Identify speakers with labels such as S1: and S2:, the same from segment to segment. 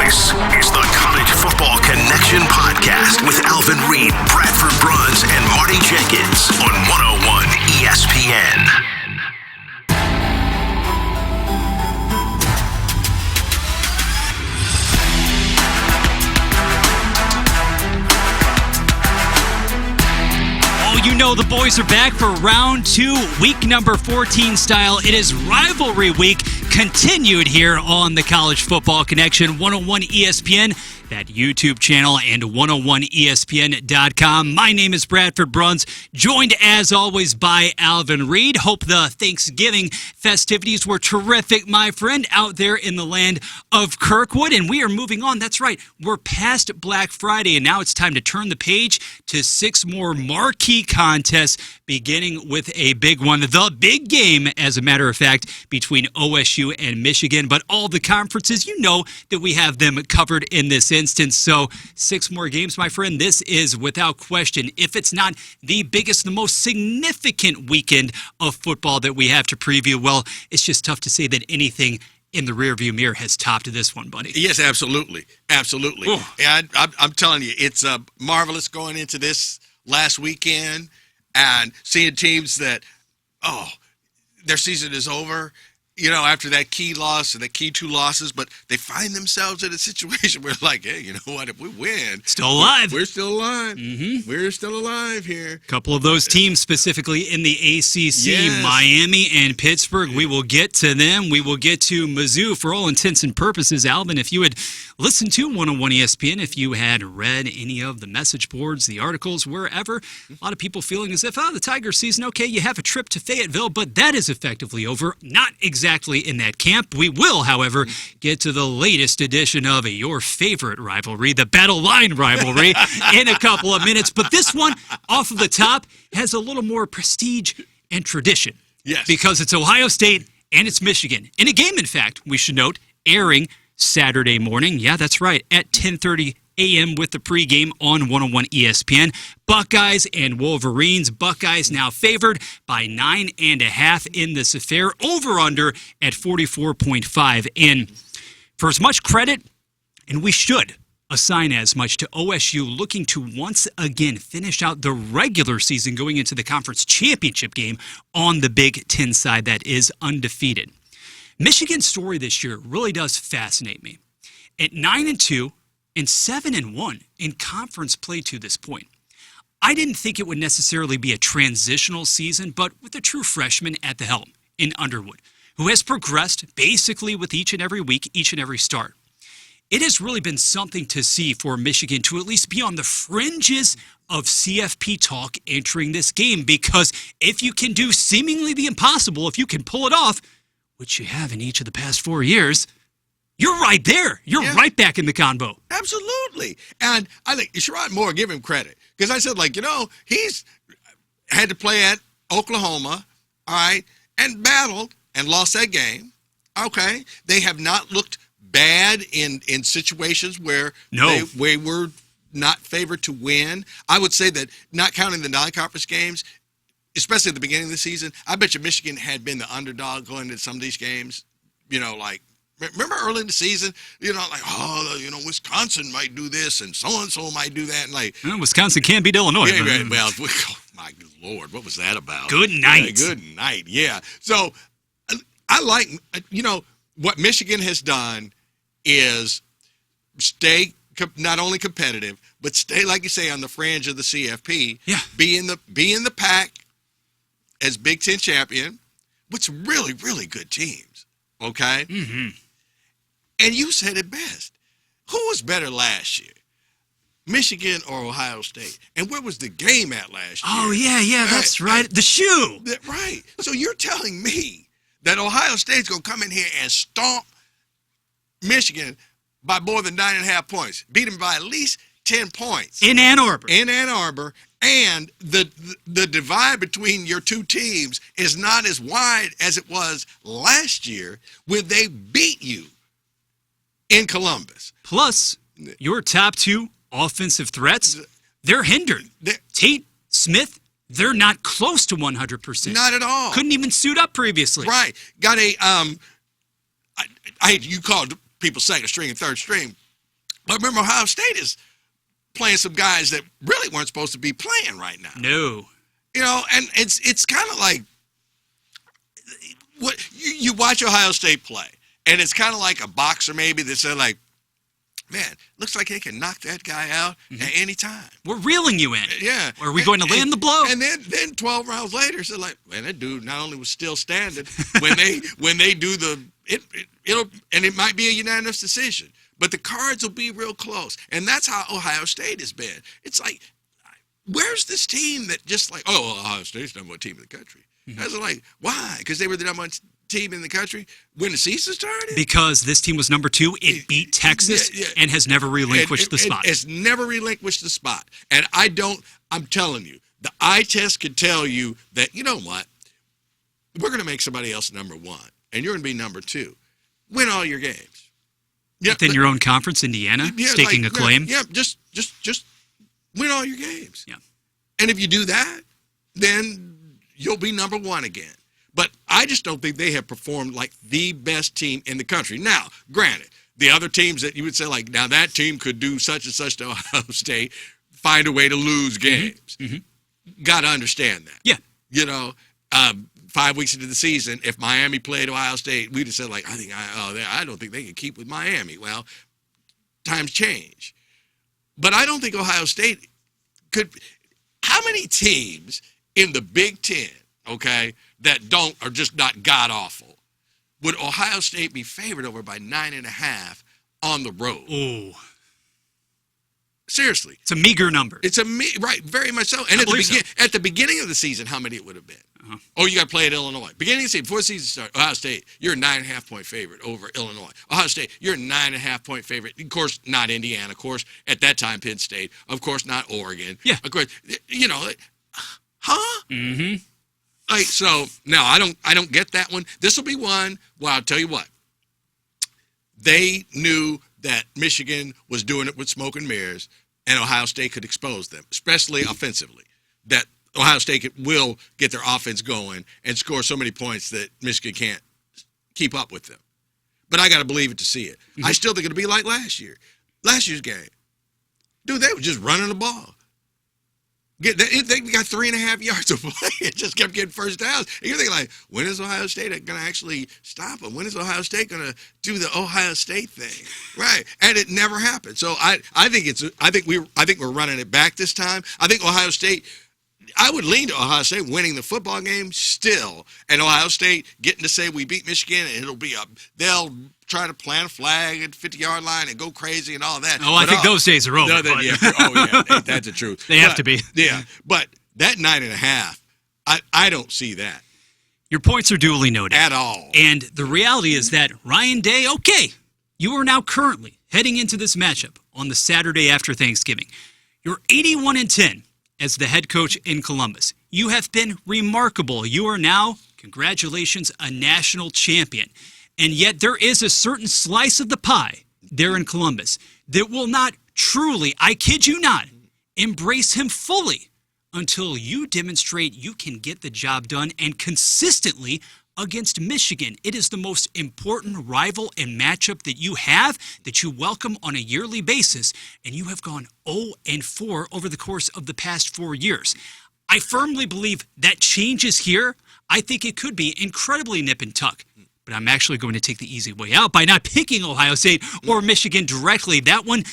S1: This is the College Football Connection Podcast with Alvin, Reid, Bradford, Bruns, and Marty Jenkins on 101 ESPN.
S2: You know the boys are back for round 2, week number 14 style. It is rivalry week continued here on the College Football Connection, 101 ESPN, that YouTube channel, and 101ESPN.com. My name is Bradford Bruns, joined as always by Alvin Reid. Hope the Thanksgiving festivities were terrific, my friend, out there in the land of Kirkwood. And we are moving on. That's right. We're past Black Friday, and now it's time to turn the page to 6 more marquee contests, beginning with a big one, the big game, as a matter of fact, between OSU and Michigan. But all the conferences, you know that we have them covered in this instance. So 6 more games, my friend. This is, without question, if it's not the biggest, the most significant weekend of football that we have to preview, well, it's just tough to say that anything in the rearview mirror has topped this one, buddy.
S3: Yes, absolutely. Absolutely. And I'm telling you, it's marvelous going into this last weekend and seeing teams that, their season is over, you know, after that key loss and the key 2 losses, but they find themselves in a situation where, like, hey, you know what, if we win,
S2: still alive.
S3: We're still alive. Mm-hmm. We're still alive here.
S2: A couple of those teams, specifically in the ACC, yes. Miami and Pittsburgh, we will get to them. We will get to Mizzou for all intents and purposes. Alvin, if you had listened to 101 ESPN, if you had read any of the message boards, the articles, wherever, a lot of people feeling as if, the Tiger season, okay, you have a trip to Fayetteville, but that is effectively over. Not exactly in that camp. We will, however, get to the latest edition of your favorite rivalry, the Battle Line rivalry, in a couple of minutes. But this one, off of the top, has a little more prestige and tradition.
S3: Yes. Because
S2: it's Ohio State and it's Michigan. In a game, in fact, we should note, airing Saturday morning. Yeah, that's right, at 10:30 a.m. with the pregame on 101 ESPN. Buckeyes and Wolverines. Buckeyes now favored by 9.5 in this affair. Over-under at 44.5. And for as much credit, and we should assign as much, to OSU looking to once again finish out the regular season going into the conference championship game on the Big Ten side that is undefeated. Michigan's story this year really does fascinate me. At 9-2 and 7-1 in conference play to this point, I didn't think it would necessarily be a transitional season, but with a true freshman at the helm in Underwood, who has progressed basically with each and every week, each and every start. It has really been something to see for Michigan to at least be on the fringes of CFP talk entering this game, because if you can do seemingly the impossible, if you can pull it off, which you have in each of the past 4 years, you're right there. You're right back in the convo.
S3: Absolutely. And I think Sherrod Moore, give him credit. Because I said, he's had to play at Oklahoma, all right, and battled and lost that game. Okay. They have not looked bad in situations where they were not favored to win. I would say that, not counting the non-conference games, especially at the beginning of the season, I bet you Michigan had been the underdog going into some of these games, remember early in the season, Wisconsin might do this and so-and-so might do that. And
S2: Wisconsin can't beat Illinois.
S3: Yeah, right. Well, my Lord, what was that about?
S2: Good night.
S3: Yeah, good night, yeah. So I like, what Michigan has done is stay not only competitive, but stay, like you say, on the fringe of the CFP.
S2: Yeah.
S3: Be in the pack as Big Ten champion with some really, really good teams. Okay?
S2: Mm-hmm.
S3: And you said it best. Who was better last year? Michigan or Ohio State? And where was the game at last year?
S2: Oh, yeah, that's right. The shoe.
S3: Right. So you're telling me that Ohio State's going to come in here and stomp Michigan by more than 9.5 points, beat them by at least 10 points.
S2: In Ann Arbor.
S3: And the divide between your two teams is not as wide as it was last year when they beat you in Columbus.
S2: Plus, your top 2 offensive threats, they're hindered. Tate, Smith, they're not close to 100%.
S3: Not at all.
S2: Couldn't even suit up previously.
S3: Right. Got a, you called people second string and third string. But remember, Ohio State is playing some guys that really weren't supposed to be playing right now.
S2: No.
S3: You know, and it's kind of like what you watch Ohio State play, and it's kind of like a boxer maybe that said like, man, looks like they can knock that guy out at any time.
S2: We're reeling you in.
S3: Yeah.
S2: Or are we going to land the blow?
S3: And then 12 rounds later, so like, man, that dude not only was still standing when they do it might be a unanimous decision, but the cards will be real close. And that's how Ohio State has been. It's like, where's this team that just like, oh, Ohio State's the number one team in the country? I was like, why? Because they were the number one team in the country when the season started?
S2: Because this team was number 2. It beat Texas and has never relinquished the spot.
S3: It's never relinquished the spot. And I'm telling you, the eye test could tell you that, you know what? We're going to make somebody else number 1, and you're going to be number 2. Win all your games.
S2: Yeah, within your own conference, Indiana, staking a claim.
S3: Yeah, just win all your games.
S2: Yeah.
S3: And if you do that, then you'll be number 1 again. But I just don't think they have performed like the best team in the country. Now, granted, the other teams that you would say, like, now that team could do such and such to Ohio State, find a way to lose games. Mm-hmm. Got to understand that.
S2: Yeah.
S3: You know, 5 weeks into the season, if Miami played Ohio State, we'd have said, like, I don't think they can keep with Miami. Well, times change. But I don't think Ohio State could. How many teams in the Big Ten, okay, that are just not god-awful, would Ohio State be favored over by 9.5 on the road?
S2: Oh.
S3: Seriously.
S2: It's a meager number.
S3: Right, very much so. And at the beginning of the season, how many it would have been? Uh-huh. Oh, you got to play at Illinois. Beginning of the season, before the season started, Ohio State, you're a 9.5-point favorite over Illinois. Ohio State, you're a 9.5-point favorite. Of course, not Indiana. Of course, at that time, Penn State. Of course, not Oregon.
S2: Yeah.
S3: Of course, you know, huh?
S2: Mm-hmm.
S3: Like, so, no, I don't get that one. This will be one. Well, I'll tell you what. They knew that Michigan was doing it with smoke and mirrors, and Ohio State could expose them, especially offensively. That Ohio State will get their offense going and score so many points that Michigan can't keep up with them. But I got to believe it to see it. Mm-hmm. I still think it'll be like last year. Last year's game. Dude, they were just running the ball. They got 3.5 yards of play. It just kept getting first downs. And you're thinking, like, when is Ohio State going to actually stop them? When is Ohio State going to do the Ohio State thing? Right. And it never happened. So I think we're running it back this time. I think Ohio State, I would lean to Ohio State winning the football game still, and Ohio State getting to say we beat Michigan, and they'll try to plant a flag at the 50-yard line and go crazy and all that.
S2: Oh, I think those days are over.
S3: No, yeah, that's the truth.
S2: They have to be.
S3: Yeah, but that 9.5, I don't see that.
S2: Your points are duly noted.
S3: At all.
S2: And the reality is that Ryan Day, okay, you are now currently heading into this matchup on the Saturday after Thanksgiving. You're 81-10 as the head coach in Columbus. You have been remarkable. You are now, congratulations, a national champion. And yet there is a certain slice of the pie there in Columbus that will not truly, I kid you not, embrace him fully until you demonstrate you can get the job done and consistently against Michigan. It is the most important rival and matchup that you have, that you welcome on a yearly basis, and you have gone 0-4 over the course of the past 4 years. I firmly believe that changes here. I think it could be incredibly nip and tuck. But I'm actually going to take the easy way out by not picking Ohio State or Michigan directly. That one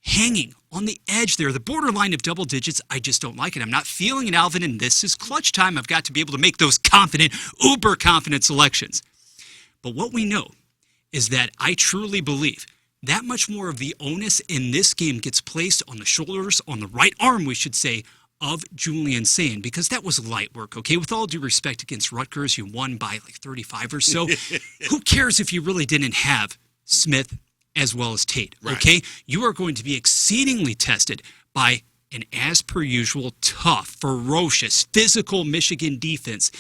S2: hanging on the edge there, the borderline of double digits. I just don't like it. I'm not feeling it, Alvin, and this is clutch time. I've got to be able to make those confident, uber confident selections. But what we know is that I truly believe that much more of the onus in this game gets placed on the shoulders, on the right arm, we should say, of Julian Sayin, because that was light work, okay? With all due respect, against Rutgers, you won by like 35 or so. Who cares if you really didn't have Smith as well as Tate, okay? Right. You are going to be exceedingly tested by an as-per-usual tough, ferocious, physical Michigan defense.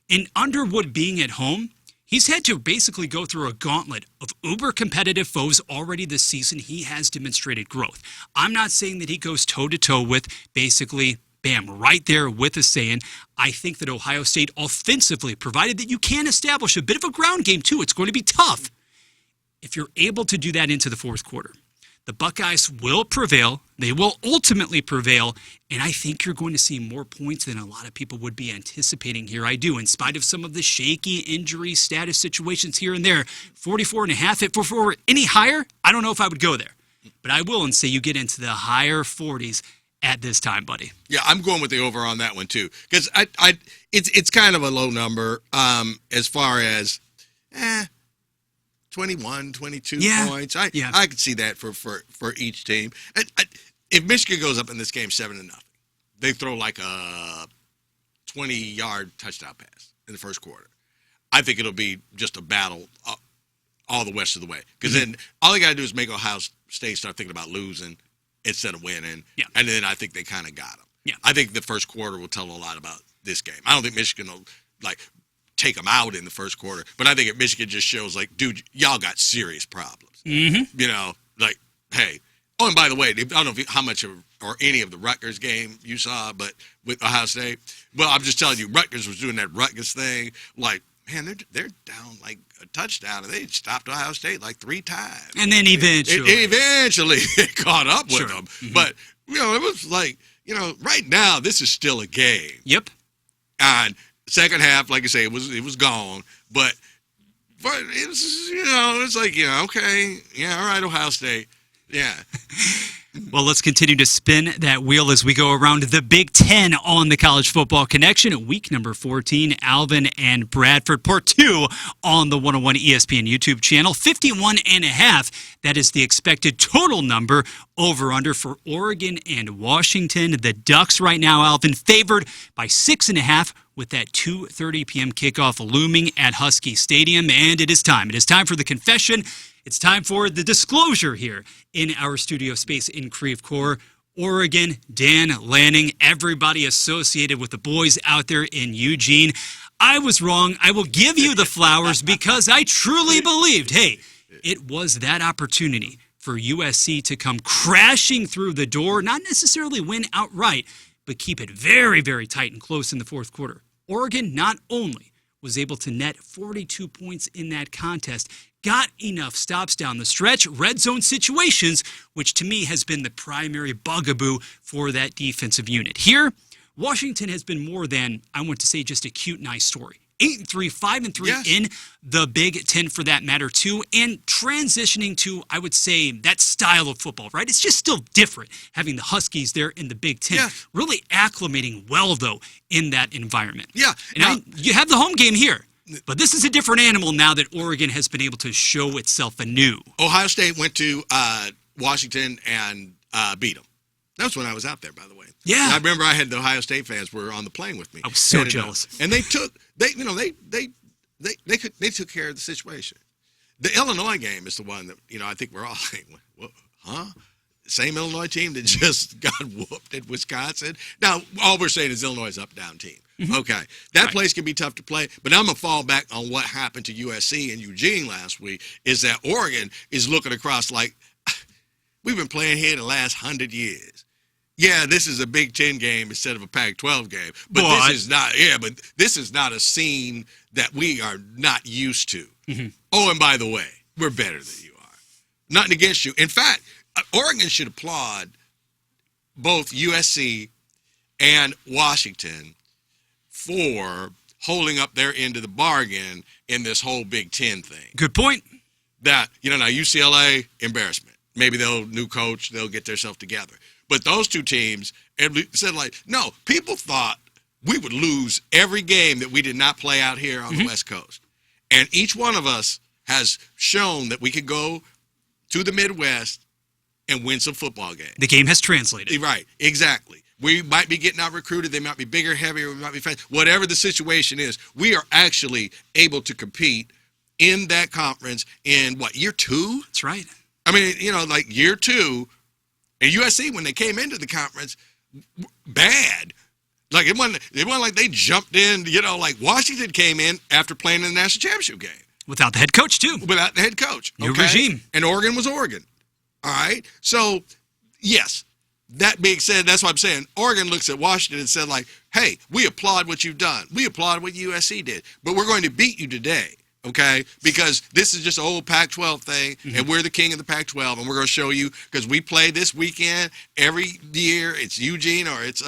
S2: And Underwood being at home, he's had to basically go through a gauntlet of uber-competitive foes already this season. He has demonstrated growth. I'm not saying that he goes toe-to-toe with basically bam, right there with a Sayin. I think that Ohio State offensively, provided that you can establish a bit of a ground game too, it's going to be tough. If you're able to do that into the fourth quarter, The Buckeyes will prevail. They will ultimately prevail. And I think you're going to see more points than a lot of people would be anticipating here. I do, in spite of some of the shaky injury status situations here and there. 44.5. If for any higher, I don't know if I would go there. But I will and say you get into the higher 40s at this time, buddy.
S3: Yeah, I'm going with the over on that one too, because it's kind of a low number as far as 21, 22 points. I could see that for each team. If Michigan goes up in this game 7-0, they throw like a 20-yard touchdown pass in the first quarter. I think it'll be just a battle all the rest of the way, because then all they got to do is make Ohio State start thinking about losing instead of winning, and then I think they kind of got them. Yeah. I think the first quarter will tell a lot about this game. I don't think Michigan will, take them out in the first quarter, but I think if Michigan just shows, dude, y'all got serious problems. Mm-hmm. Hey. Oh, and by the way, I don't know how much or any of the Rutgers game you saw, but with Ohio State, well, I'm just telling you, Rutgers was doing that Rutgers thing, man, they're down a touchdown, and they stopped Ohio State 3 times. And then eventually it caught up with them. Mm-hmm. But, it was right now, this is still a game.
S2: Yep.
S3: And second half, like I say, it was gone. But it's, it's okay. Yeah, all right, Ohio State. Yeah.
S2: Well, let's continue to spin that wheel as we go around the Big Ten on the College Football Connection. Week number 14, Alvin and Bradford. Part 2 on the 101 ESPN YouTube channel. 51.5. That is the expected total number over-under for Oregon and Washington. The Ducks right now, Alvin, favored by 6.5 with that 2:30 p.m. kickoff looming at Husky Stadium. And it is time. It is time for the confession. It's time for the disclosure here in our studio space in Creve Coeur. Oregon, Dan Lanning, everybody associated with the boys out there in Eugene. I was wrong. I will give you the flowers because I truly believed, hey, it was that opportunity for USC to come crashing through the door, not necessarily win outright, but keep it very, very tight and close in the fourth quarter. Oregon not only was able to net 42 points in that contest, got enough stops down the stretch, red zone situations, which to me has been the primary bugaboo for that defensive unit. Here, Washington has been more than, I want to say, just a cute, nice story. 8-3, 5-3 in the Big Ten for that matter too, and transitioning to, I would say, that style of football, right? It's just still different having the Huskies there in the Big Ten. Yeah. Really acclimating well, though, in that environment.
S3: Yeah.
S2: And you have the home game here. But this is a different animal now that Oregon has been able to show itself anew.
S3: Ohio State went to Washington and beat them. That was when I was out there, by the way.
S2: Yeah.
S3: And I remember I had the Ohio State fans were on the plane with me.
S2: I was so jealous.
S3: And they took care of the situation. The Illinois game is the one that I think we're all like, what, huh? Same Illinois team that just got whooped at Wisconsin. Now, all we're saying is Illinois is an up-down team. Mm-hmm. Okay. That place can be tough to play, but I'm going to fall back on what happened to USC and Eugene last week, is that Oregon is looking across like, we've been playing here the last 100 years. Yeah, this is a Big Ten game instead of a Pac-12 game, but this is not a scene that we are not used to. Mm-hmm. Oh, and by the way, we're better than you are. Nothing against you. In fact, Oregon should applaud both USC and Washington for holding up their end of the bargain in this whole Big Ten thing.
S2: Good point.
S3: That, now UCLA, embarrassment. Maybe new coach, they'll get themselves together. But those two teams said, no, people thought we would lose every game that we did not play out here on the West Coast. And each one of us has shown that we could go to the Midwest and win some football games.
S2: The game has translated.
S3: Right, exactly. We might be getting out recruited. They might be bigger, heavier. We might be fast. Whatever the situation is, we are actually able to compete in that conference in, year 2?
S2: That's right.
S3: I mean, year 2, and USC, when they came into the conference, bad. It wasn't like they jumped in, Washington came in after playing in the national championship game.
S2: Without the head coach, too.
S3: Without the head coach.
S2: New regime.
S3: And Oregon was Oregon. All right? So, yes. That being said, that's what I'm saying. Oregon looks at Washington and said, hey, we applaud what you've done. We applaud what USC did. But we're going to beat you today. Okay, because this is just an old Pac-12 thing, and we're the king of the Pac-12, and we're going to show you, because we play this weekend every year. It's Eugene or it's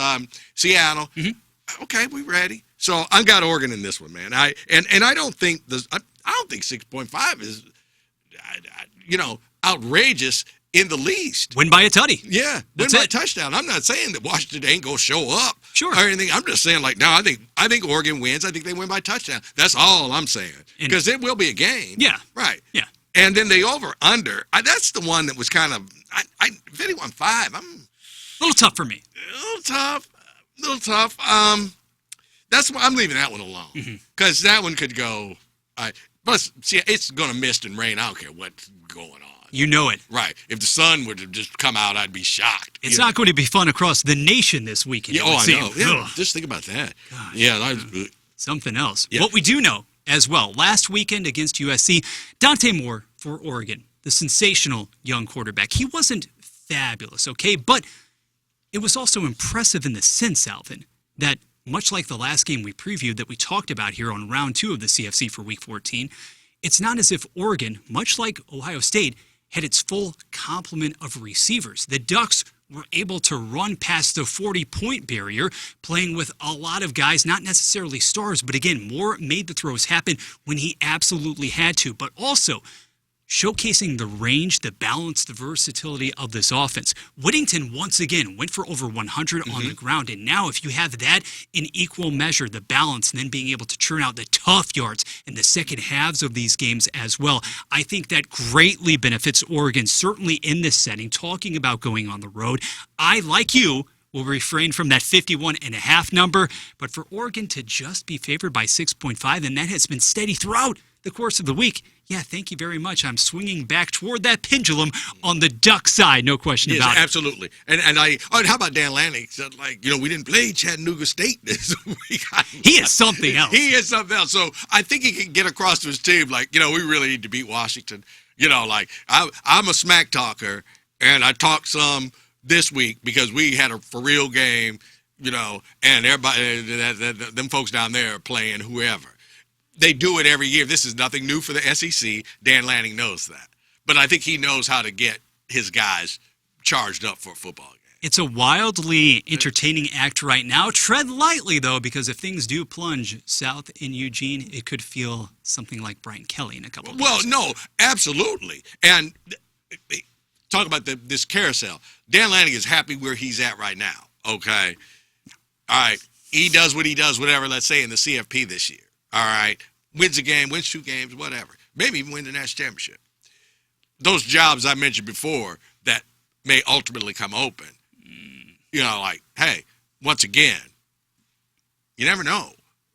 S3: Seattle. Okay, we ready. So I got Oregon in this one, man. I don't think I don't think 6.5 is outrageous in the least.
S2: Win by a tutty.
S3: Yeah, win by a touchdown. I'm not saying that Washington ain't gonna show up, or anything. I'm just saying, like, no, I think Oregon wins. I think they win by touchdown. That's all I'm saying, because it will be a game.
S2: Yeah,
S3: right.
S2: Yeah,
S3: and then the over/under. That's the one that was kind of 51.5. I'm
S2: a little tough for me.
S3: A little tough. That's why I'm leaving that one alone, because that one could go. Plus, see, it's gonna mist and rain. I don't care what's going on.
S2: You know it.
S3: Right. If the sun would have just come out, I'd be shocked.
S2: It's not going to be fun across the nation this weekend.
S3: Yeah, I know. Yeah, just think about that.
S2: Gosh,
S3: yeah.
S2: Something else.
S3: Yeah.
S2: What we do know as well, last weekend against USC, Dante Moore for Oregon, the sensational young quarterback. He wasn't fabulous, okay? But it was also impressive in the sense, Alvin, that much like the last game we previewed that we talked about here on round 2 of the CFC for week 14, it's not as if Oregon, much like Ohio State, had its full complement of receivers. The Ducks were able to run past the 40-point barrier, playing with a lot of guys, not necessarily stars, but again, Moore made the throws happen when he absolutely had to, but also showcasing the range, the balance, the versatility of this offense. Whittington, once again, went for over 100 on the ground, and now if you have that in equal measure, the balance, and then being able to churn out the tough yards in the second halves of these games as well, I think that greatly benefits Oregon, certainly in this setting. Talking about going on the road, I, like you, will refrain from that 51.5 number, but for Oregon to just be favored by 6.5, and that has been steady throughout the course of the week, yeah, thank you very much. I'm swinging back toward that pendulum on the Duck side, no question about it.
S3: Absolutely. And how about Dan Lanning said, like, we didn't play Chattanooga State this week.
S2: He is something else.
S3: He is something else. So I think he can get across to his team, like, we really need to beat Washington. Like, I'm a smack talker, and I talked some this week because we had a for real game, and everybody, them folks down there are playing whoever. They do it every year. This is nothing new for the SEC. Dan Lanning knows that. But I think he knows how to get his guys charged up for a football game.
S2: It's a wildly entertaining act right now. Tread lightly, though, because if things do plunge south in Eugene, it could feel something like Brian Kelly in a couple of days.
S3: Well, no, absolutely. And talk about this carousel. Dan Lanning is happy where he's at right now, okay? All right. He does what he does, whatever, let's say, in the CFP this year. All right, wins a game, wins 2 games, whatever. Maybe even win the national championship. Those jobs I mentioned before that may ultimately come open, like, hey, once again, you never know.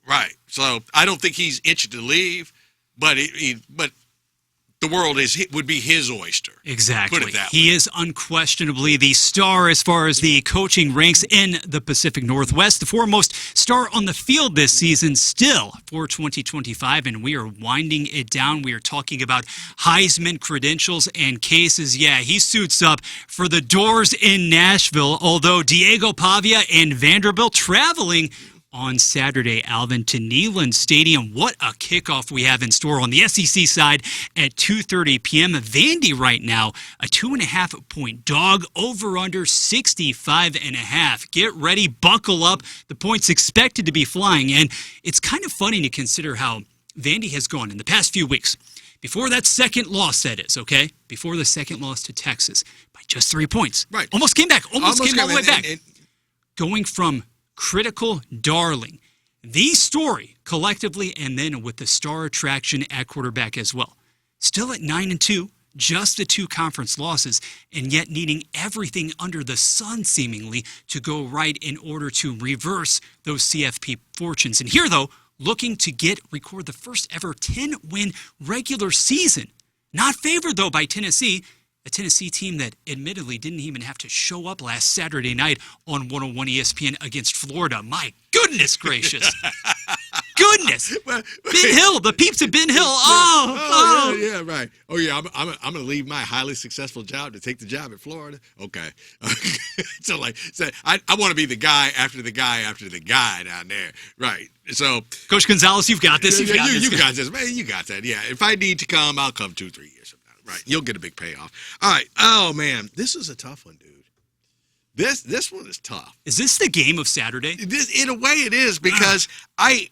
S3: Right. So I don't think he's itching to leave, but the world would be his oyster.
S2: Exactly.
S3: Put it that way.
S2: He is unquestionably the star as far as the coaching ranks in the Pacific Northwest, the foremost star on the field this season still for 2025, and we are winding it down. We are talking about Heisman credentials and cases. Yeah, he suits up for the Doors in Nashville, although Diego Pavia and Vanderbilt traveling on Saturday, Alvin, to Neyland Stadium. What a kickoff we have in store on the SEC side at 2:30 p.m. Vandy right now, a 2.5-point dog, over under 65.5. Get ready, buckle up. The points expected to be flying, and it's kind of funny to consider how Vandy has gone in the past few weeks. Before that second loss, that is, okay? Before the second loss to Texas by just 3 points.
S3: Right.
S2: Almost came back. Almost came all the way back. Going from critical darling, the story collectively, and then with the star attraction at quarterback as well. Still at 9-2, just the 2 conference losses, and yet needing everything under the sun seemingly to go right in order to reverse those CFP fortunes. And here, though, looking to record the first ever 10-win regular season. Not favored, though, by Tennessee. A Tennessee team that admittedly didn't even have to show up last Saturday night on 101 ESPN against Florida. My goodness gracious. goodness. Ben Hill, the peeps at Ben Hill. Oh.
S3: Yeah, right. Oh, yeah, I'm going to leave my highly successful job to take the job at Florida. Okay. So I want to be the guy after the guy after the guy down there. Right. So,
S2: Coach Gonzalez, you've got this.
S3: You got this, man. You got that. Yeah. If I need to come, I'll come 2-3 years from now. Right. You'll get a big payoff. All right. Oh, man. This is a tough one, dude. This one is tough.
S2: Is this the game of Saturday?
S3: In a way, it is because I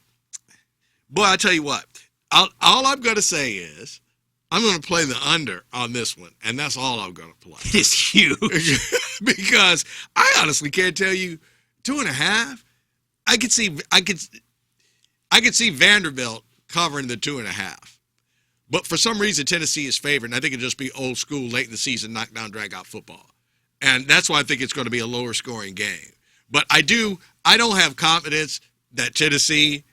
S3: tell you what. All I'm going to say is I'm going to play the under on this one, and that's all I'm going to play.
S2: It is huge.
S3: Because I honestly can't tell you 2.5. I could see Vanderbilt covering the 2.5. But for some reason, Tennessee is favored, and I think it'll just be old school, late in the season, knockdown, drag-out football. And that's why I think it's going to be a lower scoring game. But I don't have confidence that Tennessee,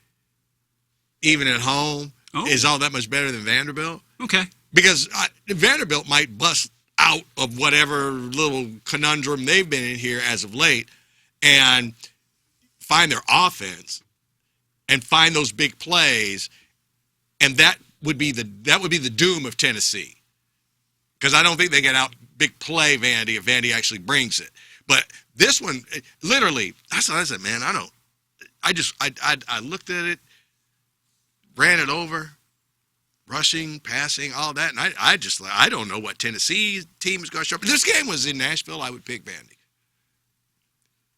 S3: even at home, is all that much better than Vanderbilt.
S2: Okay.
S3: Because Vanderbilt might bust out of whatever little conundrum they've been in here as of late and find their offense and find those big plays, and that would be the doom of Tennessee. Because I don't think they get out big play Vandy if Vandy actually brings it. But this one, literally, that's what I said, man. I looked at it, ran it over, rushing, passing, all that, and I don't know what Tennessee team is going to show up. If this game was in Nashville, I would pick Vandy.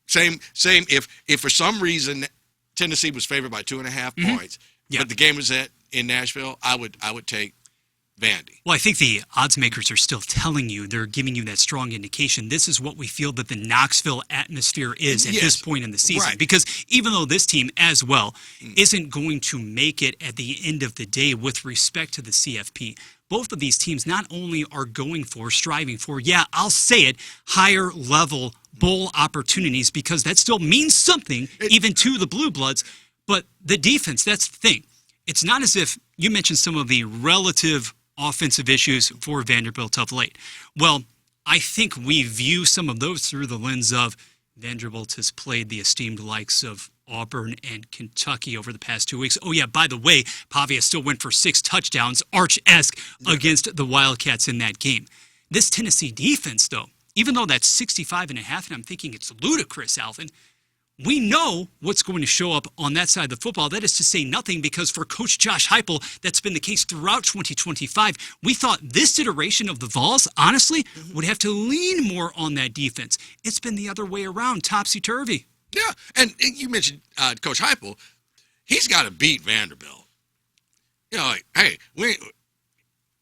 S3: Same. If for some reason Tennessee was favored by 2.5 points, but the game was in Nashville, I would take Vandy.
S2: Well, I think the odds makers are still telling you, they're giving you that strong indication. This is what we feel that the Knoxville atmosphere is at this point in the season.
S3: Right.
S2: Because even though this team as well isn't going to make it at the end of the day with respect to the CFP, both of these teams not only are striving for, I'll say it, higher level bowl opportunities, because that still means something even to the Blue Bloods. But the defense, that's the thing. It's not as if you mentioned some of the relative offensive issues for Vanderbilt of late. Well, I think we view some of those through the lens of Vanderbilt has played the esteemed likes of Auburn and Kentucky over the past 2 weeks. Oh, yeah, by the way, Pavia still went for 6 touchdowns, Arch-esque, against the Wildcats in that game. This Tennessee defense, though, even though that's 65.5, and I'm thinking it's ludicrous, Alvin, we know what's going to show up on that side of the football. That is to say nothing, because for Coach Josh Heupel, that's been the case throughout 2025. We thought this iteration of the Vols, honestly, would have to lean more on that defense. It's been the other way around, topsy-turvy.
S3: Yeah, and you mentioned Coach Heupel. He's got to beat Vanderbilt. You know, like, hey,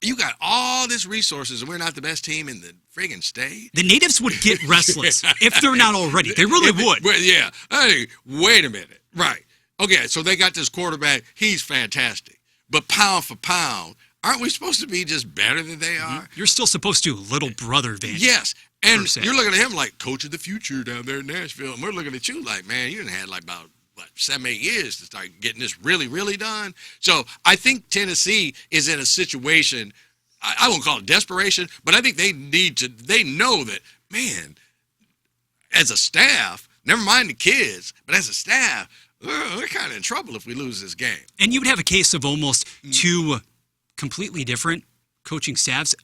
S3: you got all this resources, and we're not the best team in the friggin' state.
S2: The natives would get restless if they're not already. They really would.
S3: Well, yeah. Hey, wait a minute. Right. Okay, so they got this quarterback. He's fantastic. But pound for pound, aren't we supposed to be just better than they are?
S2: You're still supposed to little brother Vandy.
S3: Yes. And you're looking at him like coach of the future down there in Nashville. And we're looking at you like, man, you done had like about 7-8 years to start getting this really, really done. So I think Tennessee is in a situation, I won't call it desperation, but I think they know that, man, as a staff, never mind the kids, but as a staff, we're kind of in trouble if we lose this game.
S2: And you would have a case of almost two completely different coaching staffs,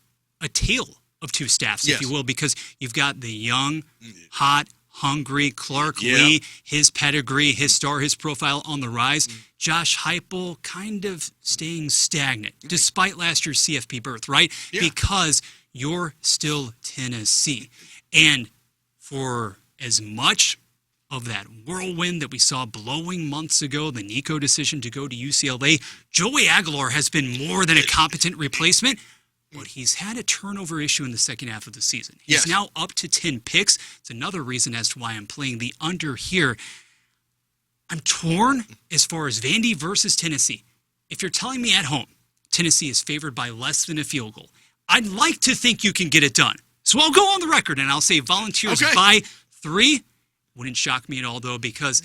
S2: a tale of two staffs, if you will, because you've got the young, hot, hungry Clark Lee, his pedigree, his star, his profile on the rise. Josh Heupel kind of staying stagnant, despite last year's CFP berth, right? Yeah. Because you're still Tennessee. And for as much of that whirlwind that we saw blowing months ago, the Nico decision to go to UCLA, Joey Aguilar has been more than a competent replacement. But he's had a turnover issue in the second half of the season. He's now up to 10 picks. It's another reason as to why I'm playing the under here. I'm torn as far as Vandy versus Tennessee. If you're telling me at home Tennessee is favored by less than a field goal, I'd like to think you can get it done. So I'll go on the record and I'll say Volunteers by 3. Wouldn't shock me at all, though, because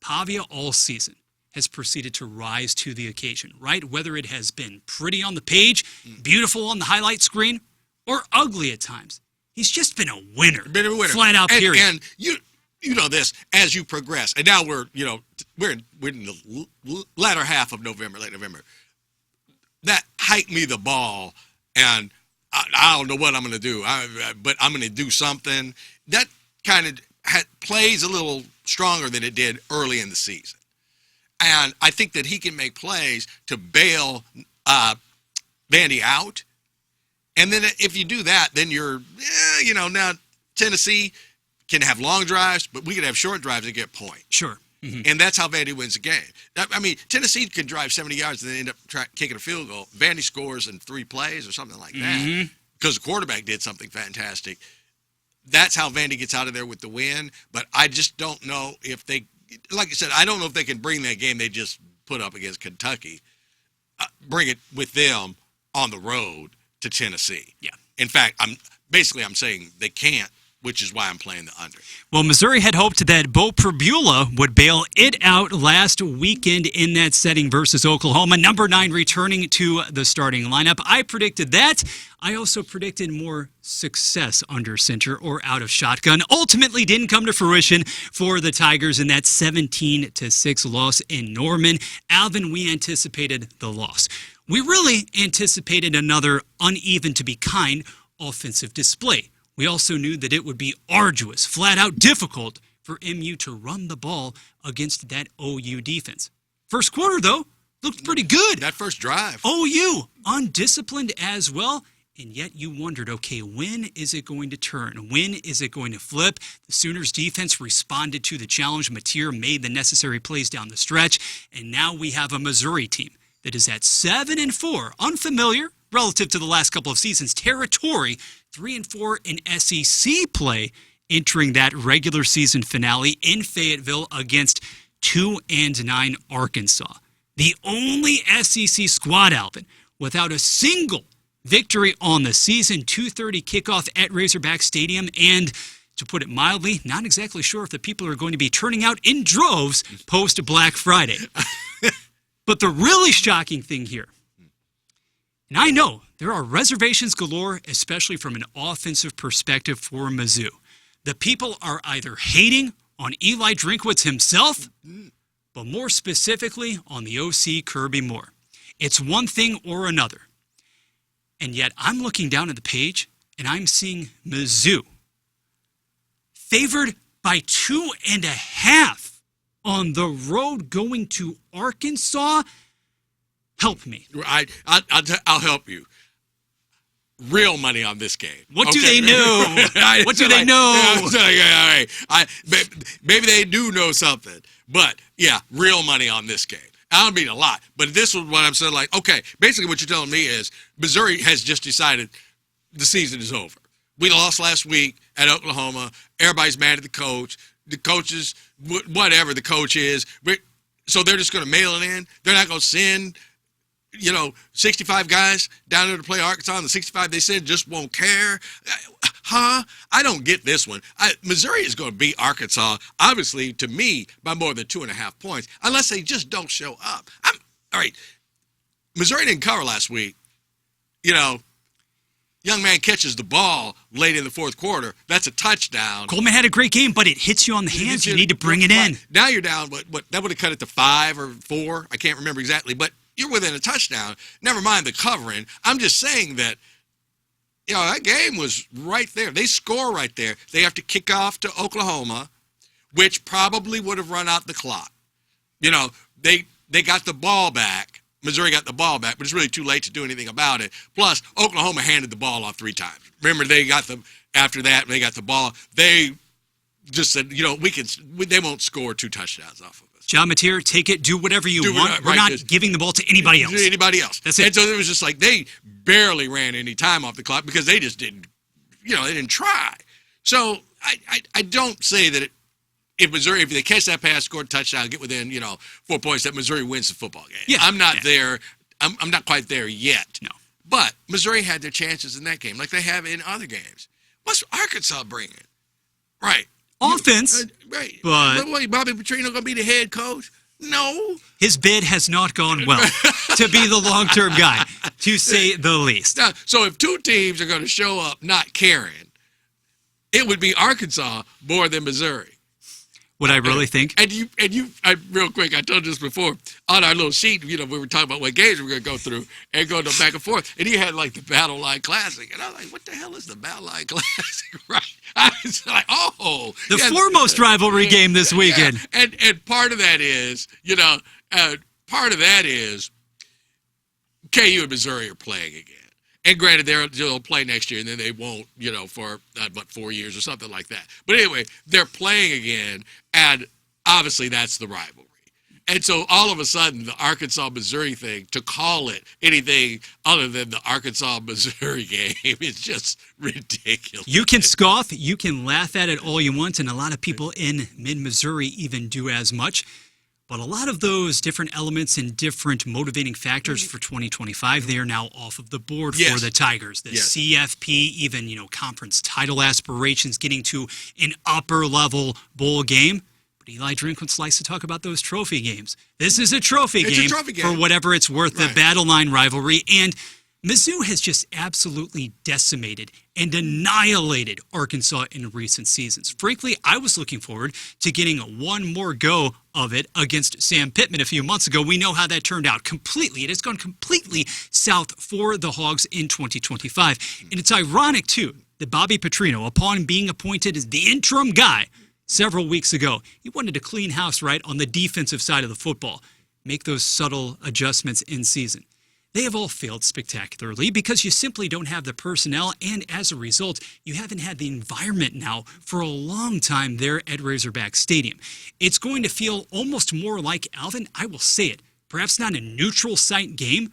S2: Pavia all season has proceeded to rise to the occasion, right? Whether it has been pretty on the page, beautiful on the highlight screen, or ugly at times. He's just been a winner.
S3: Been a winner.
S2: Flat out, period.
S3: And you know this, as you progress, and now we're in the latter half of November, late November. That hike me the ball, and I don't know what I'm going to do, but I'm going to do something. That kind of plays a little stronger than it did early in the season. And I think that he can make plays to bail Vandy out. And then if you do that, then now Tennessee can have long drives, but we can have short drives and get points.
S2: Sure. Mm-hmm.
S3: And that's how Vandy wins the game. I mean, Tennessee could drive 70 yards and then end up kicking a field goal. Vandy scores in 3 plays or something like that because the quarterback did something fantastic. That's how Vandy gets out of there with the win. But I just don't know if they, like I said, I don't know if they can bring that game they just put up against Kentucky, bring it with them on the road to Tennessee.
S2: Yeah.
S3: In fact, I'm saying they can't, which is why I'm playing the under.
S2: Well, Missouri had hoped that Bo Pribula would bail it out last weekend in that setting versus Oklahoma. Number 9 returning to the starting lineup. I predicted that. I also predicted more success under center or out of shotgun. Ultimately didn't come to fruition for the Tigers in that 17-6 loss in Norman. Alvin, we anticipated the loss. We really anticipated another uneven, to be kind, offensive display. We also knew that it would be arduous, flat-out difficult for MU to run the ball against that OU defense. First quarter, though, looked pretty good.
S3: That first drive.
S2: OU, undisciplined as well, and yet you wondered, okay, when is it going to turn? When is it going to flip? The Sooners' defense responded to the challenge. Mateer made the necessary plays down the stretch, and now we have a Missouri team that is at 7-4, unfamiliar relative to the last couple of seasons, territory, 3-4 in SEC play, entering that regular season finale in Fayetteville against 2-9 Arkansas. The only SEC squad, Alvin, without a single victory on the season. 2:30 kickoff at Razorback Stadium, and to put it mildly, not exactly sure if the people are going to be turning out in droves post Black Friday. But the really shocking thing here, and I know there are reservations galore, especially from an offensive perspective for Mizzou. The people are either hating on Eli Drinkwitz himself, but more specifically on the OC Kirby Moore. It's one thing or another. And yet I'm looking down at the page and I'm seeing Mizzou favored by 2.5 on the road going to Arkansas. Help me.
S3: I'll help you. Real money on this game.
S2: What do they know? What do they know?
S3: Maybe they do know something. But, yeah, real money on this game. I don't mean a lot. But this is what I'm saying. Like, okay, basically what you're telling me is Missouri has just decided the season is over. We lost last week at Oklahoma. Everybody's mad at the coach. The coaches, whatever the coach is. So they're just going to mail it in. They're not going to send 65 guys down there to play Arkansas, and the 65 they said just won't care. Huh? I don't get this one. Missouri is going to beat Arkansas, obviously, to me, by more than 2.5 points, unless they just don't show up. All right. Missouri didn't cover last week. Young man catches the ball late in the fourth quarter. That's a touchdown.
S2: Coleman had a great game, but it hits you on the hands. You need to bring it in.
S3: Now you're down, but that would have cut it to 5 or 4. I can't remember exactly, but you're within a touchdown. Never mind the covering. I'm just saying that, that game was right there. They score right there. They have to kick off to Oklahoma, which probably would have run out the clock. They got the ball back. Missouri got the ball back, but it's really too late to do anything about it. Plus, Oklahoma handed the ball off 3 times. Remember, after that, they got the ball. They just said, they won't score 2 touchdowns off of us.
S2: John Mateer, take it, do whatever you want. We're not giving the ball to anybody else. That's it.
S3: And so it was just like they barely ran any time off the clock because they just didn't, they didn't try. So I don't say that if they catch that pass, score a touchdown, get within, 4 points, that Missouri wins the football game.
S2: Yeah.
S3: I'm not there. I'm not quite there yet.
S2: No.
S3: But Missouri had their chances in that game like they have in other games. What's Arkansas bringing? Right.
S2: Offense.
S3: Right.
S2: But
S3: wait, Bobby Petrino going to be the head coach? No.
S2: His bid has not gone well to be the long-term guy, to say the least.
S3: Now, so if 2 teams are going to show up not caring, it would be Arkansas more than Missouri.
S2: What I really think?
S3: And you, real quick, I told you this before, on our little sheet, we were talking about what games we were going to go through and go back and forth. And he had like the Battle Line Classic. And I was like, what the hell is the Battle Line Classic? Right. I was like, oh.
S2: The foremost rivalry game this weekend.
S3: Yeah. And part of that is, KU and Missouri are playing again. And granted, they'll play next year, and then they won't, for 4 years or something like that. But anyway, they're playing again, and obviously that's the rivalry. And so all of a sudden, the Arkansas-Missouri thing, to call it anything other than the Arkansas-Missouri game is just ridiculous.
S2: You can scoff, you can laugh at it all you want, and a lot of people in mid-Missouri even do as much. But a lot of those different elements and different motivating factors for 2025, they are now off of the board for the Tigers. The CFP, even, conference title aspirations, getting to an upper-level bowl game. But Eli Drinkwitz likes to talk about those trophy games. This is a trophy game for whatever it's worth, the Battle Line rivalry. And Mizzou has just absolutely decimated and annihilated Arkansas in recent seasons. Frankly, I was looking forward to getting one more go of it against Sam Pittman a few months ago. We know how that turned out completely. It has gone completely south for the Hogs in 2025. And it's ironic, too, that Bobby Petrino, upon being appointed as the interim guy several weeks ago, he wanted to clean house right on the defensive side of the football, make those subtle adjustments in season. They have all failed spectacularly because you simply don't have the personnel, and as a result, you haven't had the environment now for a long time there at Razorback Stadium. It's going to feel almost more like, Alvin, I will say it, perhaps not a neutral site game.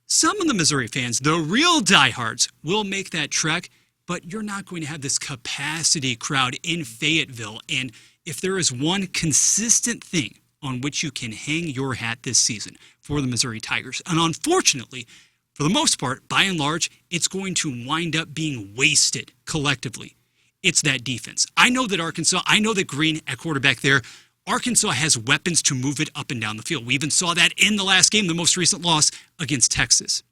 S2: Some of the Missouri fans, the real diehards, will make that trek, but you're not going to have this capacity crowd in Fayetteville. And if there is one consistent thing on which you can hang your hat this season for the Missouri Tigers, and unfortunately, for the most part, by and large, it's going to wind up being wasted collectively. It's that defense. I know that Green at quarterback there, Arkansas has weapons to move it up and down the field. We even saw that in the last game, the most recent loss against Texas.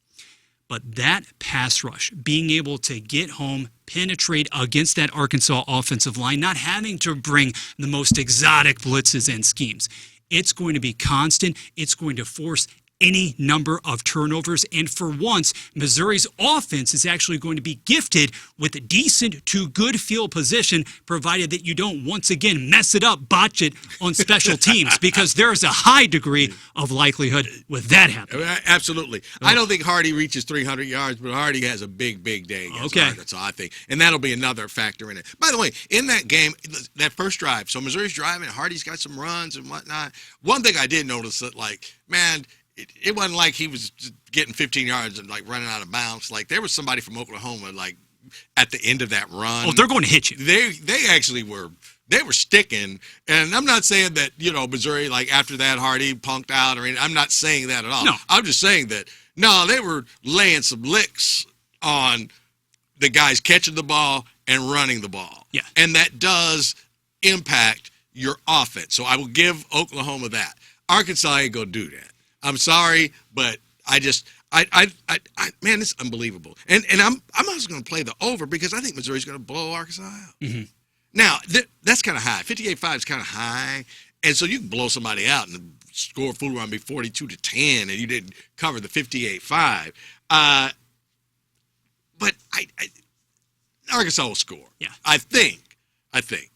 S2: But that pass rush, being able to get home, penetrate against that Arkansas offensive line, not having to bring the most exotic blitzes and schemes, it's going to be constant. It's going to force any number of turnovers. And for once, Missouri's offense is actually going to be gifted with a decent to good field position, provided that you don't once again mess it up, botch it on special teams, because there is a high degree of likelihood with that happening.
S3: Absolutely. I don't think Hardy reaches 300 yards, but Hardy has a big day against Arkansas, I think. And that'll be another factor in it. By the way, in that game, that first drive, so Missouri's driving, Hardy's got some runs and whatnot. One thing I did notice that, it wasn't like he was getting 15 yards and running out of bounds. There was somebody from Oklahoma at the end of that run.
S2: Oh, they're going to hit you.
S3: They actually were sticking. And I'm not saying that Missouri after that Hardy punked out or anything. I'm not saying that at all.
S2: No.
S3: I'm just saying that they were laying some licks on the guys catching the ball and running the ball.
S2: Yeah.
S3: And that does impact your offense. So I will give Oklahoma that. Arkansas ain't gonna do that. I'm sorry, but man, it's unbelievable. And I'm also going to play the over because I think Missouri's going to blow Arkansas out. Mm-hmm. Now, that's kind of high. 58-5 is kind of high. And so you can blow somebody out and score fool around be 42-10, and you didn't cover the 58-5. But Arkansas will score.
S2: Yeah.
S3: I think.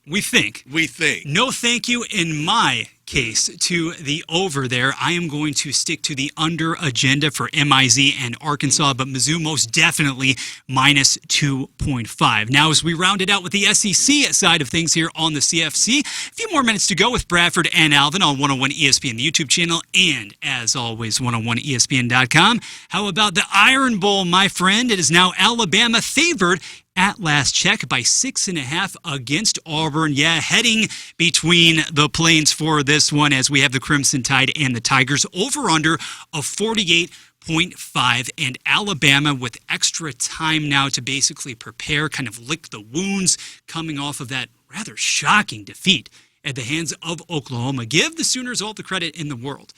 S2: We think. No thank you in my case to the over there. I am going to stick to the under agenda for MIZ and Arkansas, but Mizzou most definitely minus 2.5. Now, as we round it out with the SEC side of things here on the CFC, a few more minutes to go with Bradford and Alvin on 101 ESPN, the YouTube channel, and as always, 101ESPN.com. How about the Iron Bowl, my friend? It is now Alabama favored at last check by 6.5 against Auburn. Yeah, heading between the plains for this one as we have the Crimson Tide and the Tigers. Over-under of 48.5, and Alabama with extra time now to basically prepare, kind of lick the wounds coming off of that rather shocking defeat at the hands of Oklahoma. Give the Sooners all the credit in the world.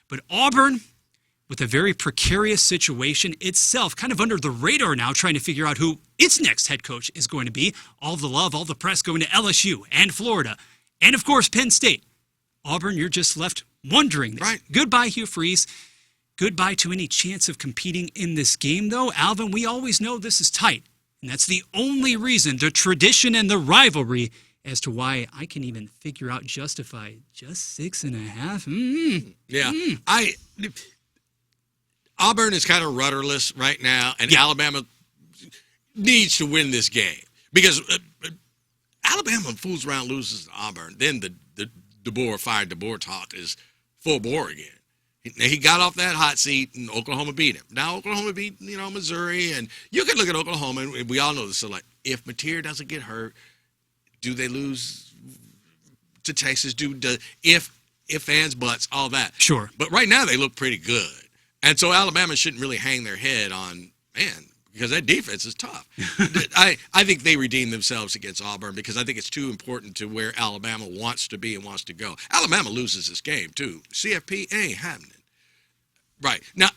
S2: But Auburn, with a very precarious situation itself, kind of under the radar now, trying to figure out who its next head coach is going to be. All the love, all the press going to LSU and Florida And, of course, Penn State. Auburn, you're just left wondering.
S3: Right.
S2: Goodbye, Hugh Freeze. Goodbye to any chance of competing in this game, though. Alvin, we always know this is tight. And that's the only reason, the tradition and the rivalry, as to why I can even figure out, justify just 6.5.
S3: Yeah. Auburn is kind of rudderless right now, and Alabama needs to win this game. Because Alabama fools around, loses to Auburn, then the DeBoer talk is full bore again. He got off that hot seat, and Oklahoma beat him. Now Oklahoma beat, Missouri, and you can look at Oklahoma, and we all know this. So, like, if Mateer doesn't get hurt, do they lose to Texas? If fans, buts, all that.
S2: Sure.
S3: But right now they look pretty good, and so Alabama shouldn't really hang their head on because that defense is tough. I think they redeemed themselves against Auburn because I think it's too important to where Alabama wants to be and wants to go. Alabama loses this game, too. CFP ain't happening. Right. Now,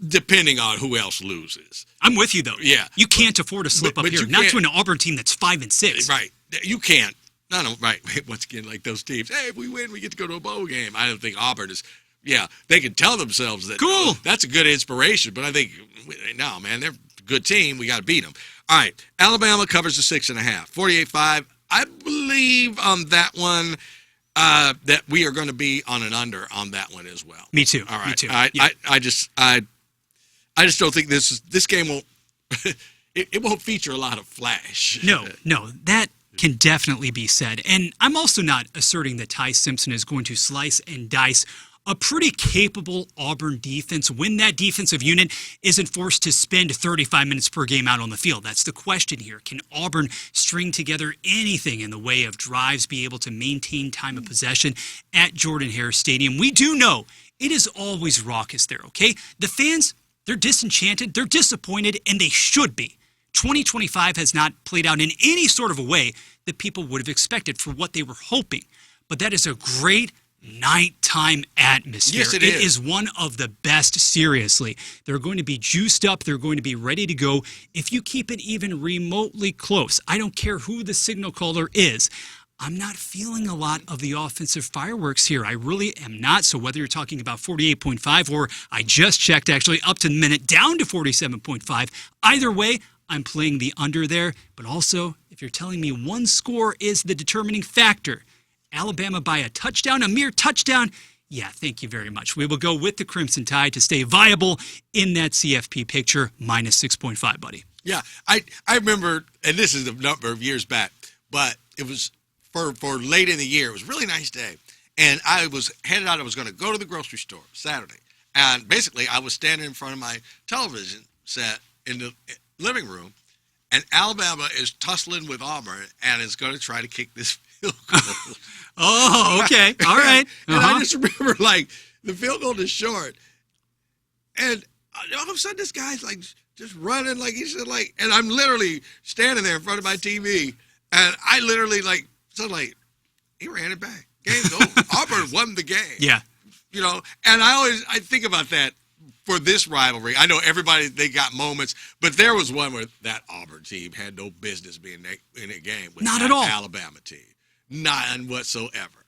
S3: depending on who else loses.
S2: I'm with you, though.
S3: Yeah.
S2: You can't afford to slip up here. Not to an Auburn team that's 5-6.
S3: Right. You can't. No, right. Once again, like those teams, hey, if we win, we get to go to a bowl game. I don't think Auburn is. Yeah, they can tell themselves that.
S2: Cool.
S3: That's a good inspiration, but I think, no, man, they're a good team. We got to beat them. All right, Alabama covers the 6.5. 48.5. I believe on that one that we are going to be on an under on that one as well.
S2: Me too.
S3: All right.
S2: Me too.
S3: I just don't think this game won't it won't feature a lot of flash.
S2: No, that can definitely be said. And I'm also not asserting that Ty Simpson is going to slice and dice a pretty capable Auburn defense when that defensive unit isn't forced to spend 35 minutes per game out on the field. That's the question here. Can Auburn string together anything in the way of drives, be able to maintain time of possession at Jordan-Hare Stadium? We do know it is always raucous there, okay? The fans, they're disenchanted, they're disappointed, and they should be. 2025 has not played out in any sort of a way that people would have expected for what they were hoping. But that is a great nighttime atmosphere.
S3: Yes, it
S2: is. It is one of the best, seriously. They're going to be juiced up. They're going to be ready to go. If you keep it even remotely close, I don't care who the signal caller is, I'm not feeling a lot of the offensive fireworks here. I really am not. So whether you're talking about 48.5 or I just checked actually up to the minute down to 47.5, either way, I'm playing the under there. But also, if you're telling me one score is the determining factor, Alabama by a touchdown, a mere touchdown, yeah, thank you very much. We will go with the Crimson Tide to stay viable in that CFP picture, minus 6.5, buddy.
S3: Yeah, I remember, and this is a number of years back, but it was for late in the year. It was a really nice day, and I was headed out. I was going to go to the grocery store Saturday, and basically I was standing in front of my television set in the living room, and Alabama is tussling with Auburn and is going to try to kick this field goal.
S2: Oh, okay. All right.
S3: And I just remember, like, the field goal is short. And all of a sudden, this guy's, like, just running like he said, like, and I'm literally standing there in front of my TV. And I literally, like, he ran it back. Game's over. Auburn won the game.
S2: Yeah.
S3: And I think about that for this rivalry. I know everybody, they got moments, but there was one where that Auburn team had no business being in a game with
S2: Not
S3: that
S2: at all.
S3: Alabama team. None whatsoever.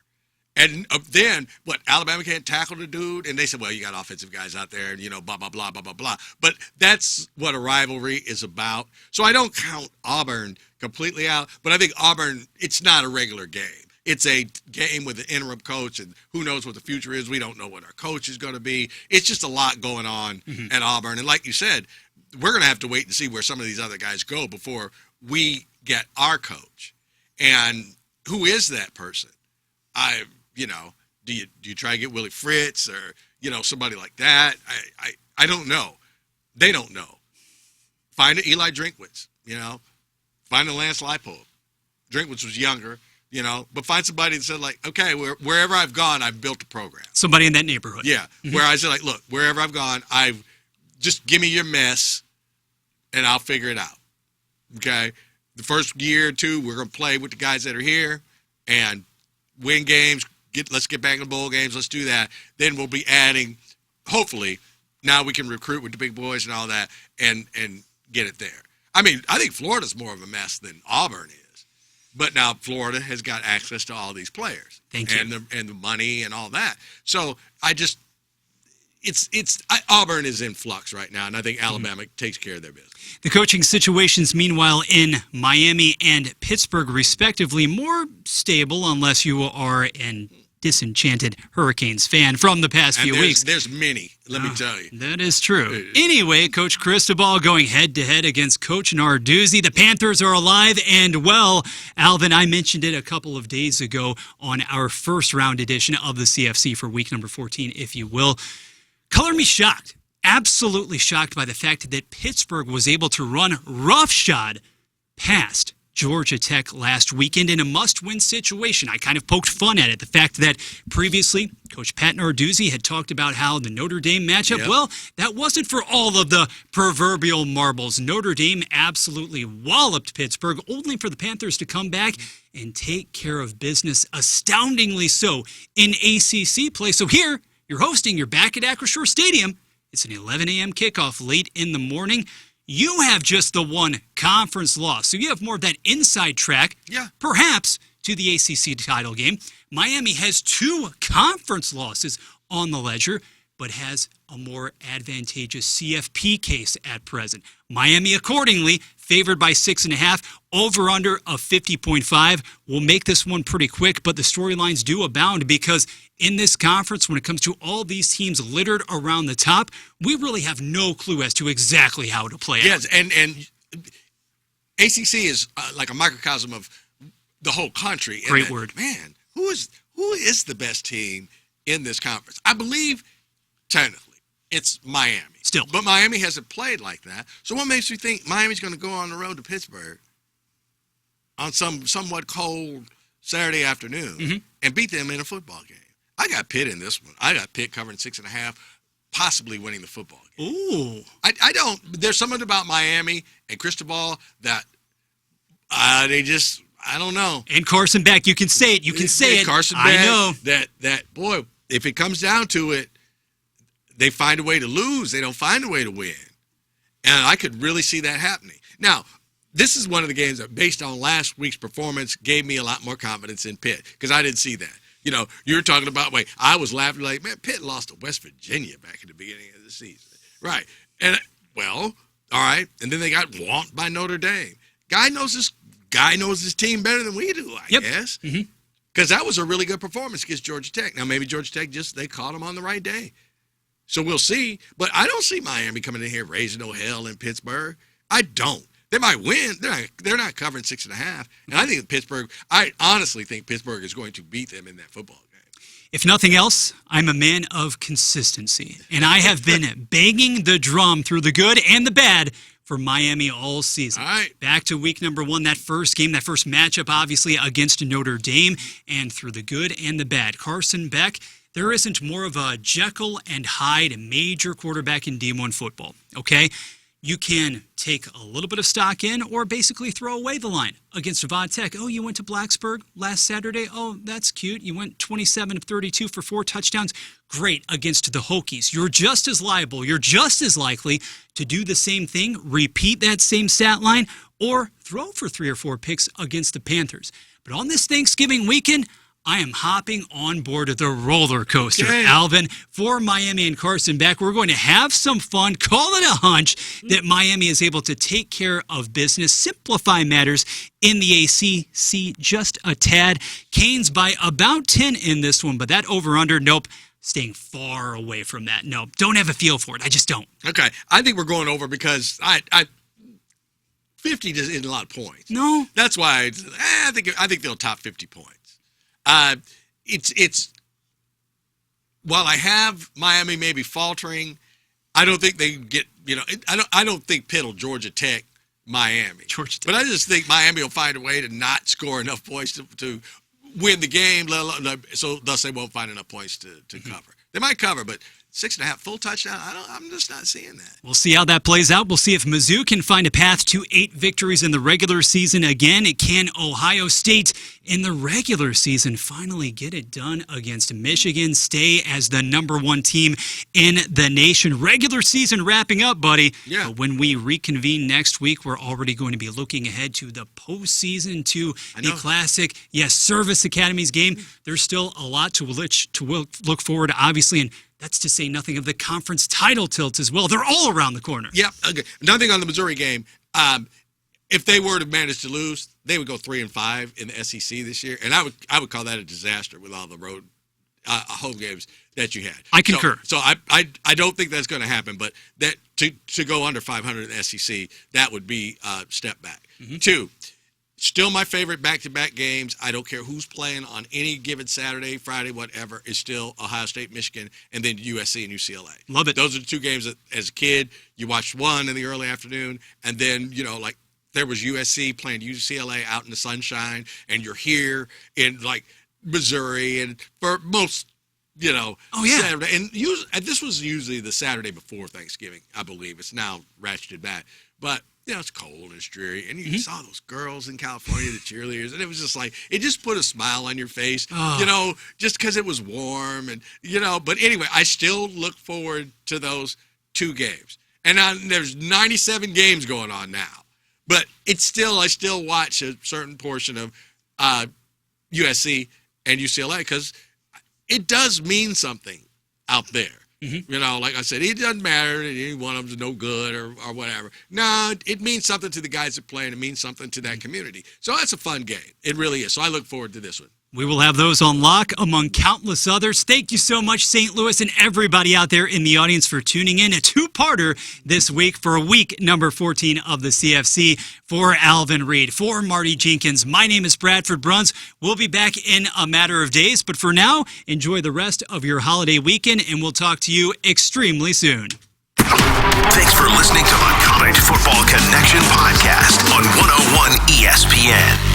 S3: And then, Alabama can't tackle the dude? And they said, well, you got offensive guys out there, and, blah, blah, blah, blah, blah, blah. But that's what a rivalry is about. So I don't count Auburn completely out, but I think Auburn, it's not a regular game. It's a game with an interim coach, and who knows what the future is. We don't know what our coach is going to be. It's just a lot going on at Auburn. And like you said, we're going to have to wait and see where some of these other guys go before we get our coach. And who is that person? Do you try to get Willie Fritz or, somebody like that? I don't know. They don't know. Find an Eli Drinkwitz, Find a Lance Leipold. Drinkwitz was younger, but find somebody that said, like, okay, wherever I've gone, I've built a program.
S2: Somebody in that neighborhood.
S3: Yeah, where I said, like, look, wherever I've gone, just give me your mess, and I'll figure it out, okay? The first year or two, we're going to play with the guys that are here and win games. Let's get back in the bowl games. Let's do that. Then we'll be adding, hopefully, now we can recruit with the big boys and all that and get it there. I mean, I think Florida's more of a mess than Auburn is. But now Florida has got access to all these players.
S2: Thank you.
S3: And the money and all that. So Auburn is in flux right now, and I think Alabama takes care of their business.
S2: The coaching situations, meanwhile, in Miami and Pittsburgh, respectively, more stable unless you are an disenchanted Hurricanes fan from the past few weeks.
S3: There's many, let me tell you.
S2: That is true. Anyway, Coach Cristobal going head-to-head against Coach Narduzzi. The Panthers are alive and well. Alvin, I mentioned it a couple of days ago on our first-round edition of the CFC for week number 14, if you will. Color me shocked, absolutely shocked by the fact that Pittsburgh was able to run roughshod past Georgia Tech last weekend in a must-win situation. I kind of poked fun at it. The fact that previously Coach Pat Narduzzi had talked about how the Notre Dame matchup, well, that wasn't for all of the proverbial marbles. Notre Dame absolutely walloped Pittsburgh, only for the Panthers to come back and take care of business, astoundingly so, in ACC play. So here, you're hosting, you're back at Acrisure Stadium. It's an 11 a.m. kickoff late in the morning. You have just the one conference loss. So you have more of that inside track, perhaps, to the ACC title game. Miami has 2 conference losses on the ledger, but has a more advantageous CFP case at present. Miami, accordingly, favored by 6.5, over-under of 50.5. We'll make this one pretty quick, but the storylines do abound because in this conference, when it comes to all these teams littered around the top, we really have no clue as to exactly how to play out.
S3: Yes, and ACC is like a microcosm of the whole country.
S2: Great word.
S3: Man, who is the best team in this conference? I believe, technically, it's Miami.
S2: Still.
S3: But Miami hasn't played like that. So what makes you think Miami's going to go on the road to Pittsburgh on some somewhat cold Saturday afternoon and beat them in a football game? I got Pitt in this one. I got Pitt covering 6.5, possibly winning the football game.
S2: Ooh.
S3: I don't. There's something about Miami and Cristobal that they just, I don't know.
S2: And Carson Beck, you can say it. You can say it.
S3: Carson Beck,
S2: I know.
S3: That boy, if it comes down to it, they find a way to lose. They don't find a way to win. And I could really see that happening. Now, this is one of the games that, based on last week's performance, gave me a lot more confidence in Pitt because I didn't see that. You know, you're talking about, I was laughing like, man, Pitt lost to West Virginia back in the beginning of the season. Right. And, well, all right. And then they got whomped by Notre Dame. Guy knows his team better than we do, I guess. Because that was a really good performance against Georgia Tech. Now, maybe Georgia Tech they caught him on the right day. So we'll see. But I don't see Miami coming in here raising no hell in Pittsburgh. I don't. They might win. They're not covering 6.5. And I honestly think Pittsburgh is going to beat them in that football game.
S2: If nothing else, I'm a man of consistency. And I have been banging the drum through the good and the bad for Miami all season.
S3: All right.
S2: Back to week number 1, that first game, that first matchup, obviously, against Notre Dame. And through the good and the bad. Carson Beck, there isn't more of a Jekyll and Hyde major quarterback in D1 football, okay? You can take a little bit of stock in or basically throw away the line against Avad Tech. Oh, you went to Blacksburg last Saturday? Oh, that's cute. You went 27 of 32 for 4 touchdowns. Great against the Hokies. You're just as liable. You're just as likely to do the same thing, repeat that same stat line, or throw for 3 or 4 picks against the Panthers. But on this Thanksgiving weekend, I am hopping on board the roller coaster, Alvin, for Miami and Carson Beck. We're going to have some fun. Call it a hunch that Miami is able to take care of business, simplify matters in the ACC just a tad. Canes by about 10 in this one, but that over-under, nope, staying far away from that. No, don't have a feel for it. I just don't.
S3: Okay, I think we're going over because 50 isn't a lot of points.
S2: No.
S3: That's why I think they'll top 50 points. It's while I have Miami maybe faltering, I don't think they get, I don't think Pitt will Georgia Tech Miami. But I just think Miami will find a way to not score enough points to win the game, so thus they won't find enough points to cover. They might cover, but 6.5 full touchdown. I'm just not seeing that.
S2: We'll see how that plays out. We'll see if Mizzou can find a path to 8 victories in the regular season again. Can Ohio State in the regular season finally get it done against Michigan, stay as the number 1 team in the nation? Regular season wrapping up, buddy.
S3: Yeah.
S2: But when we reconvene next week, we're already going to be looking ahead to the postseason, to the classic, Service Academies game. There's still a lot to look forward to, obviously, and that's to say nothing of the conference title tilts as well. They're all around the corner.
S3: Yeah. Okay. Another thing on the Missouri game, if they were to manage to lose, they would go 3-5 in the SEC this year, and I would call that a disaster with all the road home games that you had.
S2: I concur.
S3: So I don't think that's going to happen, but that to go under 500 in the SEC, that would be a step back. 2. Still my favorite back-to-back games. I don't care who's playing on any given Saturday, Friday, whatever. It's still Ohio State, Michigan, and then USC and UCLA.
S2: Love it.
S3: Those are the 2 games that, as a kid, you watched one in the early afternoon, and then, like there was USC playing UCLA out in the sunshine, and you're here in, like, Missouri, and for most, Saturday. And this was usually the Saturday before Thanksgiving, I believe. It's now ratcheted back. But it's cold and it's dreary, and you saw those girls in California, the cheerleaders, and it was just like, it just put a smile on your face, just because it was warm, and, but anyway, I still look forward to those 2 games. And there's 97 games going on now, but I still watch a certain portion of USC and UCLA, because it does mean something out there. Like I said, it doesn't matter that any one of them's no good or whatever. No, it means something to the guys that play, and it means something to that community. So that's a fun game. It really is. So I look forward to this one.
S2: We will have those on lock among countless others. Thank you so much, St. Louis, and everybody out there in the audience for tuning in. A 2-parter this week for week number 14 of the CFC. For Alvin, Reid, for Marty Jenkins, my name is Bradford Bruns. We'll be back in a matter of days, but for now, enjoy the rest of your holiday weekend, and we'll talk to you extremely soon.
S1: Thanks for listening to the College Football Connection podcast on 101 ESPN.